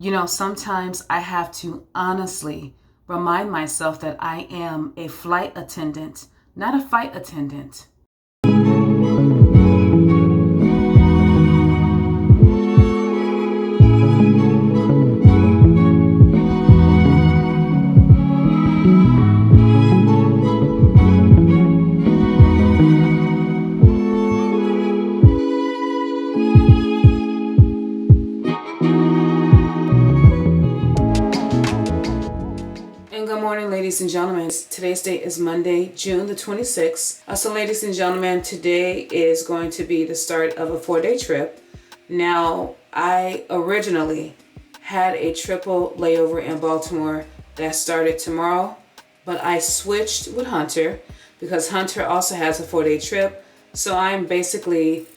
Sometimes I have to honestly remind myself that I am a flight attendant, not a fight attendant. Good morning, ladies and gentlemen. Today's date is Monday, June the 26th. So ladies and gentlemen, today is going to be the start of a 4-day trip. Now, I originally had a triple layover in Baltimore that started tomorrow, but I switched with Hunter because Hunter also has a 4-day trip. So I'm basically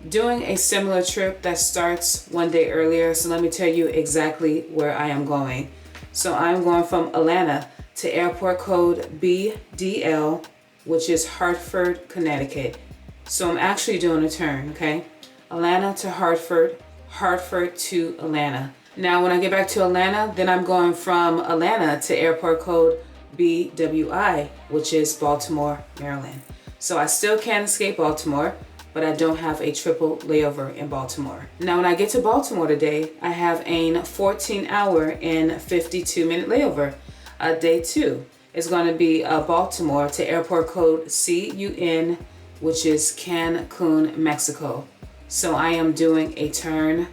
doing a similar trip that starts one day earlier. So let me tell you exactly where I am going. So I'm going from Atlanta to airport code BDL, which is Hartford, Connecticut. So I'm actually doing a turn, okay? Atlanta to Hartford, Hartford to Atlanta. Now, when I get back to Atlanta, then I'm going from Atlanta to airport code BWI, which is Baltimore, Maryland. So I still can't escape Baltimore, but I don't have a triple layover in Baltimore. Now, when I get to Baltimore today, I have a 14-hour and 52-minute layover. Day 2 is going to be Baltimore to airport code CUN, which is Cancun, Mexico. So I am doing a turn.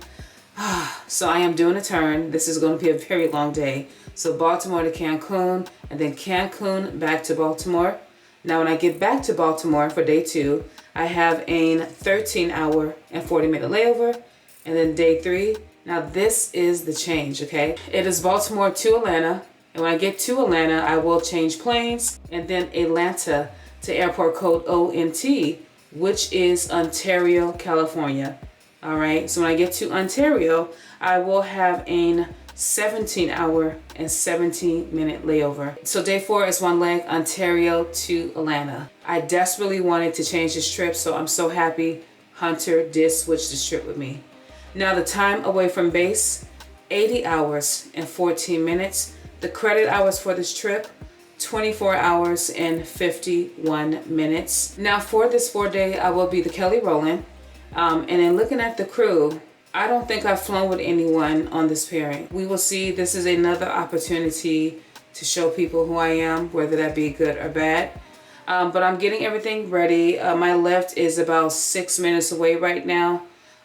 This is going to be a very long day. So Baltimore to Cancun, and then Cancun back to Baltimore. Now, when I get back to Baltimore for day 2, I have a 13-hour and 40-minute layover. And then day 3, now this is the change, okay? It is Baltimore to Atlanta. And when I get to Atlanta, I will change planes. And then Atlanta to airport code ONT, which is Ontario, California. All right, so when I get to Ontario, I will have a 17-hour and 17-minute layover. So day 4 is one leg, Ontario to Atlanta. I desperately wanted to change this trip, so I'm so happy Hunter did switch this trip with me. Now the time away from base, 80 hours and 14 minutes. The credit hours for this trip, 24 hours and 51 minutes. Now for this 4-day, I will be the Kelly Rowland. And then looking at the crew, I don't think I've flown with anyone on this pairing. We will see. This is another opportunity to show people who I am, whether that be good or bad. But I'm getting everything ready. My lift is about 6 minutes away right now.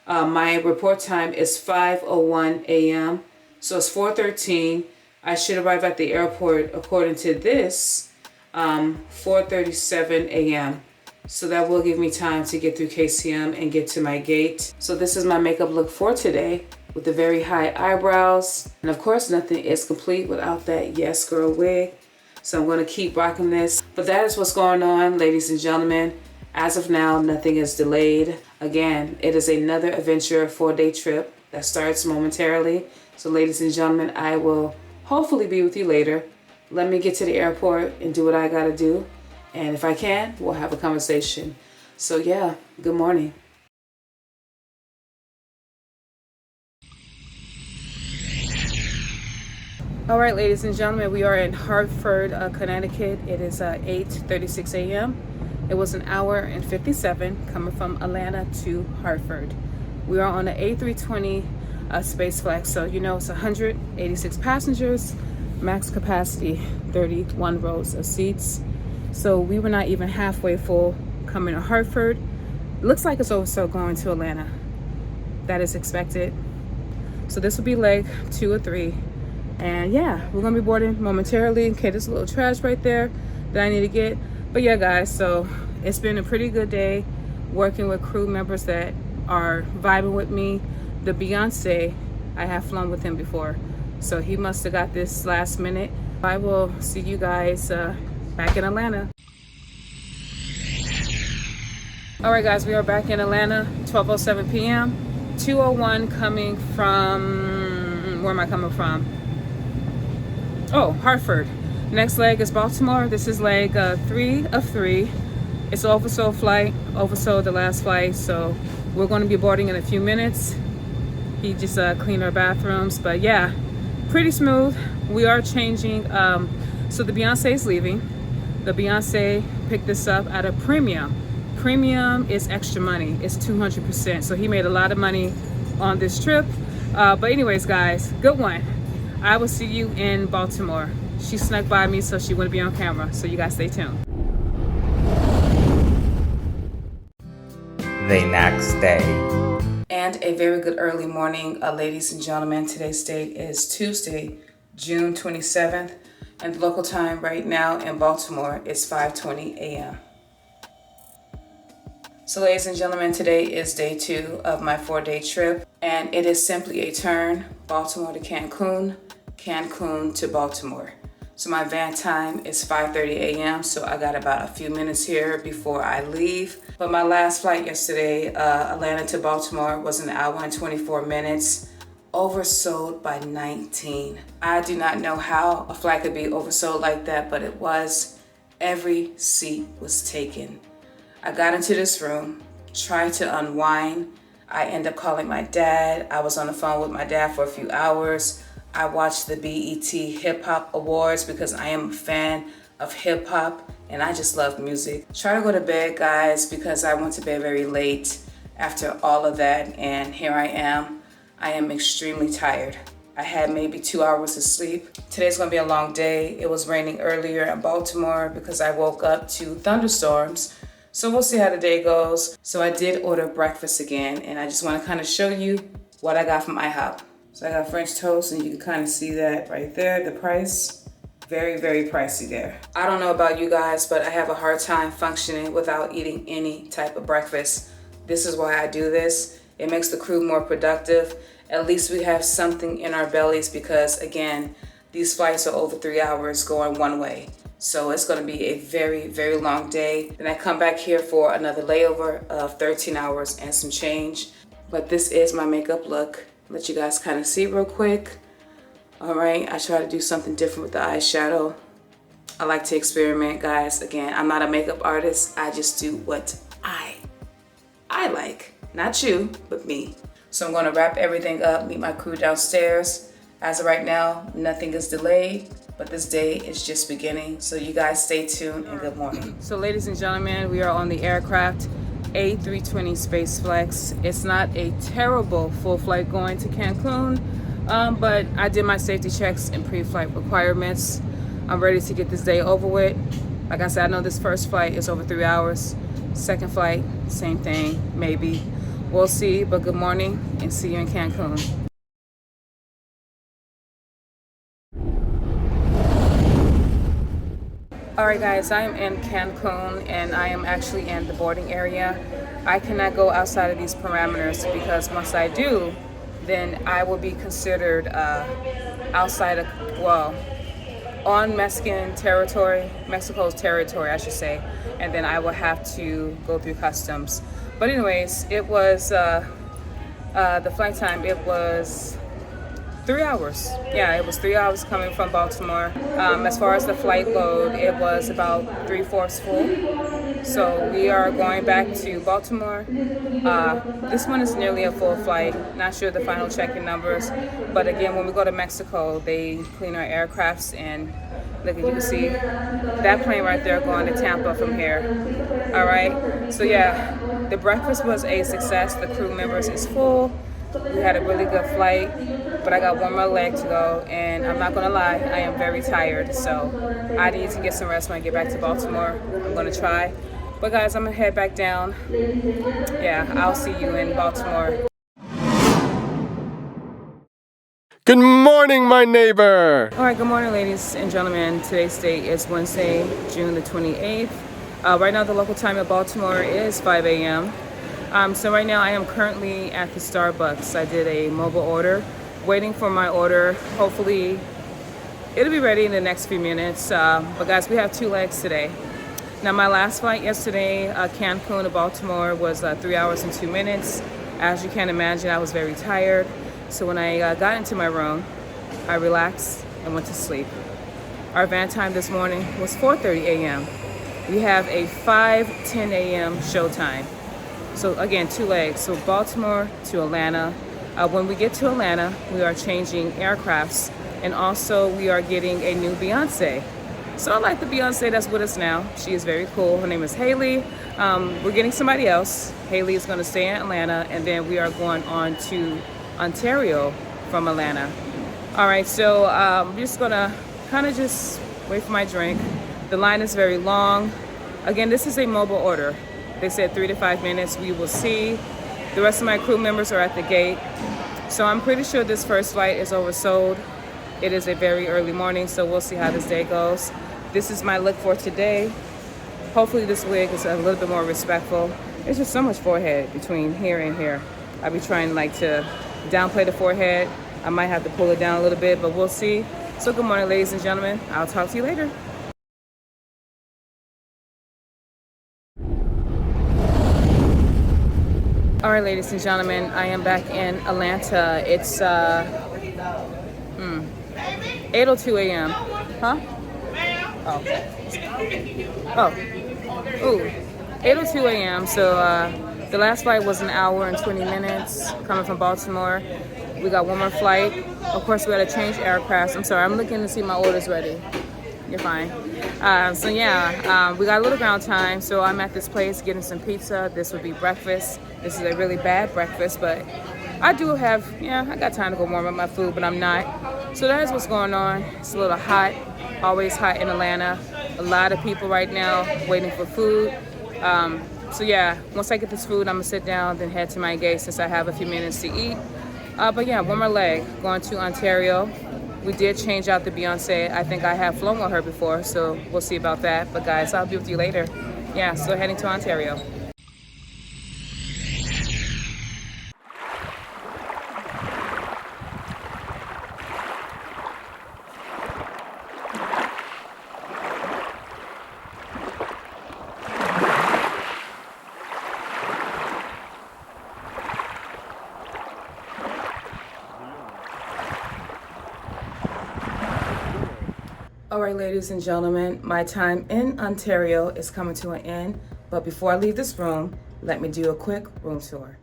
My report time is 5:01 a.m. So it's 4:13. I should arrive at the airport, according to this, 4:37 a.m. So that will give me time to get through KCM and get to my gate. So this is my makeup look for today with the very high eyebrows. And of course, nothing is complete without that Yes Girl wig. So I'm going to keep rocking this. But that is what's going on, ladies and gentlemen. As of now, nothing is delayed. Again, it is another adventure 4-day trip that starts momentarily. So ladies and gentlemen, I will hopefully be with you later. Let me get to the airport and do what I gotta do. And if I can, we'll have a conversation. So yeah, good morning. All right, ladies and gentlemen, we are in Hartford, Connecticut. It is 8:36 a.m. It was 1 hour and 57 coming from Atlanta to Hartford. We are on the A320 space flight, so it's 186 passengers, max capacity 31 rows of seats. So we were not even halfway full coming to Hartford. Looks like it's also going to Atlanta. That is expected. So this will be leg 2 or 3. And yeah, we're gonna be boarding momentarily. Okay, there's a little trash right there that I need to get. But yeah, guys, so it's been a pretty good day working with crew members that are vibing with me. The Beyonce, I have flown with him before, so he must have got this last minute. I will see you guys back in Atlanta. All right, guys, we are back in Atlanta, 12:07 p.m. 2:01 coming from, where am I coming from? Oh, Hartford. Next leg is Baltimore. This is leg 3 of 3. It's an oversold flight, oversold the last flight, so we're going to be boarding in a few minutes. He just cleaned our bathrooms, but yeah, pretty smooth. We are changing. So the Beyonce is leaving. The Beyonce picked this up at a premium. Premium is extra money. It's 200%. So he made a lot of money on this trip. But anyways, guys, good one. I will see you in Baltimore. She snuck by me, so she wouldn't be on camera. So you guys stay tuned. The next day. And a very good early morning, ladies and gentlemen. Today's date is Tuesday, June 27th. And the local time right now in Baltimore is 5:20 a.m. So ladies and gentlemen, today is day 2 of my 4-day trip. And it is simply a turn, Baltimore to Cancun, Cancun to Baltimore. So my van time is 5:30 a.m. So I got about a few minutes here before I leave. But my last flight yesterday, Atlanta to Baltimore, was an hour and 24 minutes. Oversold by 19. I do not know how a flight could be oversold like that, but it was. Every seat was taken. I got into this room, tried to unwind. I ended up calling my dad. I was on the phone with my dad for a few hours. I watched the BET Hip Hop Awards because I am a fan of hip hop and I just love music. Try to go to bed, guys, because I went to bed very late after all of that, and here I am. I am extremely tired. I had maybe 2 hours of sleep. Today's gonna be a long day. It was raining earlier in Baltimore because I woke up to thunderstorms. So we'll see how the day goes. So I did order breakfast again, and I just wanna kind of show you what I got from IHOP. So I got French toast, and you can kind of see that right there, the price. Very, very pricey there. I don't know about you guys, but I have a hard time functioning without eating any type of breakfast. This is why I do this. It makes the crew more productive. At least we have something in our bellies because, again, these flights are over 3 hours going one way. So it's gonna be a very, very long day. Then I come back here for another layover of 13 hours and some change. But this is my makeup look. Let you guys kind of see real quick. All right, I try to do something different with the eyeshadow. I like to experiment, guys. Again, I'm not a makeup artist. I just do what I like. Not you, but me. So I'm gonna wrap everything up, meet my crew downstairs. As of right now, nothing is delayed, but this day is just beginning. So you guys stay tuned and good morning. So ladies and gentlemen, we are on the aircraft A320 SpaceFlex. It's not a terrible full flight going to Cancun, but I did my safety checks and pre-flight requirements. I'm ready to get this day over with. Like I said, I know this first flight is over 3 hours. Second flight, same thing, maybe. We'll see, but good morning and see you in Cancun. All right, guys, I am in Cancun and I am actually in the boarding area. I cannot go outside of these parameters because once I do, then I will be considered outside of, well, on Mexico's territory, I should say, and then I will have to go through customs. But anyways, it was, the flight time, it was 3 hours. Yeah, it was 3 hours coming from Baltimore. As far as the flight load, it was about 3/4 full. So we are going back to Baltimore. This one is nearly a full flight. Not sure the final check-in numbers, but again, when we go to Mexico, they clean our aircrafts, and look, you can see that plane right there going to Tampa from here. All right, so yeah, the breakfast was a success. The crew members is full. We had a really good flight, but I got one more leg to go, and I'm not gonna lie, I am very tired, so I need to get some rest when I get back to Baltimore. I'm gonna try. But guys, I'm gonna head back down. Yeah, I'll see you in Baltimore. Good morning, my neighbor. All right, good morning, ladies and gentlemen. Today's date is Wednesday, June the 28th. Right now, the local time in Baltimore is 5 a.m. So right now, I am currently at the Starbucks. I did a mobile order, waiting for my order. Hopefully, it'll be ready in the next few minutes. But guys, we have 2 legs today. Now, my last flight yesterday, Cancun to Baltimore, was 3 hours and 2 minutes. As you can imagine, I was very tired. So when I got into my room, I relaxed and went to sleep. Our van time this morning was 4:30 a.m. We have a 5:10 a.m. show time. So again, 2 legs. So Baltimore to Atlanta. When we get to Atlanta, we are changing aircrafts, and also we are getting a new Beyonce. So I like the Beyonce that's with us now. She is very cool. Her name is Haley. We're getting somebody else. Haley is going to stay in Atlanta, and then we are going on to Ontario from Atlanta. All right, so I'm just going to kind of just wait for my drink. The line is very long. Again, this is a mobile order. They said 3 to 5 minutes. We will see. The rest of my crew members are at the gate. So I'm pretty sure this first flight is oversold. It is a very early morning, so we'll see how this day goes. This is my look for today. Hopefully this wig is a little bit more respectful. There's just so much forehead between here and here. I'll be trying to downplay the forehead. I might have to pull it down a little bit, but we'll see. So good morning, ladies and gentlemen. I'll talk to you later. All right, ladies and gentlemen, I am back in Atlanta. It's 8:02 a.m. Huh? Oh. Ooh. 8:02 a.m. So the last flight was an hour and 20 minutes coming from Baltimore. We got one more flight. Of course, we got to change aircrafts. I'm sorry, I'm looking to see my orders ready. You're fine. We got a little ground time. So I'm at this place getting some pizza. This would be breakfast. This is a really bad breakfast, but I do have, I got time to go warm up my food, but I'm not. So that is what's going on. It's a little hot, always hot in Atlanta. A lot of people right now waiting for food. Once I get this food, I'm gonna sit down, then head to my gate since I have a few minutes to eat. One more leg, going to Ontario. We did change out the Beyonce. I think I have flown with her before, so we'll see about that. But guys, I'll be with you later. So heading to Ontario. All right, ladies and gentlemen, my time in Ontario is coming to an end. But before I leave this room, let me do a quick room tour.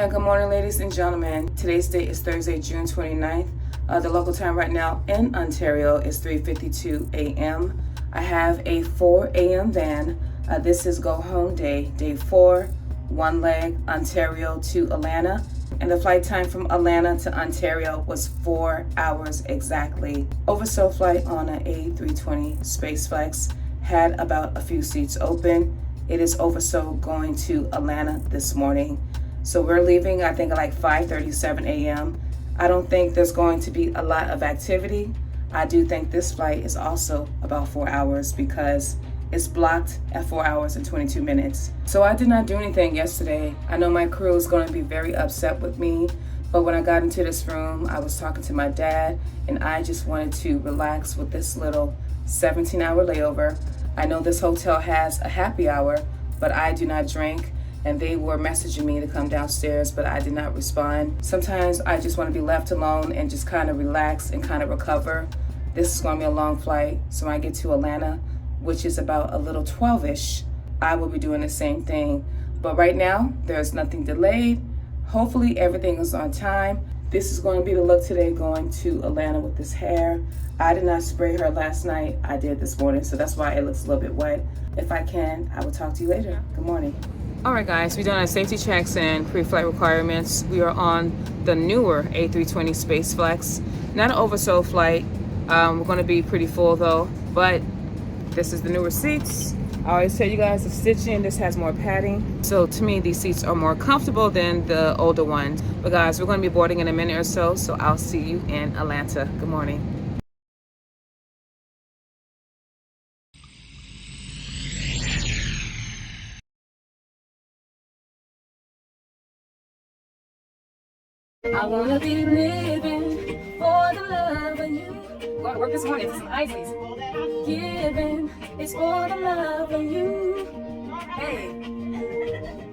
Good morning, ladies and gentlemen. Today's date is Thursday, June 29th. The local time right now in Ontario is 3:52 a.m. I have a 4 a.m. van. This is go home day, day 4, one leg, Ontario to Atlanta. And the flight time from Atlanta to Ontario was 4 hours exactly. Oversold flight on an A320 SpaceFlex, had about a few seats open. It is oversold going to Atlanta this morning. So we're leaving, I think, at like 5:37 a.m. I don't think there's going to be a lot of activity. I do think this flight is also about 4 hours because it's blocked at 4 hours and 22 minutes. So I did not do anything yesterday. I know my crew is going to be very upset with me, but when I got into this room, I was talking to my dad, and I just wanted to relax with this little 17-hour layover. I know this hotel has a happy hour, but I do not drink. And they were messaging me to come downstairs, but I did not respond. Sometimes I just want to be left alone and just kind of relax and kind of recover. This is going to be a long flight, so when I get to Atlanta, which is about a little 12-ish, I will be doing the same thing. But right now, there's nothing delayed. Hopefully everything is on time. This is going to be the look today, going to Atlanta with this hair. I did not spray her last night. I did this morning, so that's why it looks a little bit wet. If I can, I will talk to you later. Good morning. Alright guys, we've done our safety checks and pre-flight requirements. We are on the newer A320 Space Flex. Not an oversold flight. We're going to be pretty full though, but this is the newer seats. I always tell you guys the stitching, this has more padding. So to me, these seats are more comfortable than the older ones. But guys, we're going to be boarding in a minute or so I'll see you in Atlanta. Good morning. I wanna be living for the love of you. Going to work this morning for some ices. Giving is for the love of you. Hey.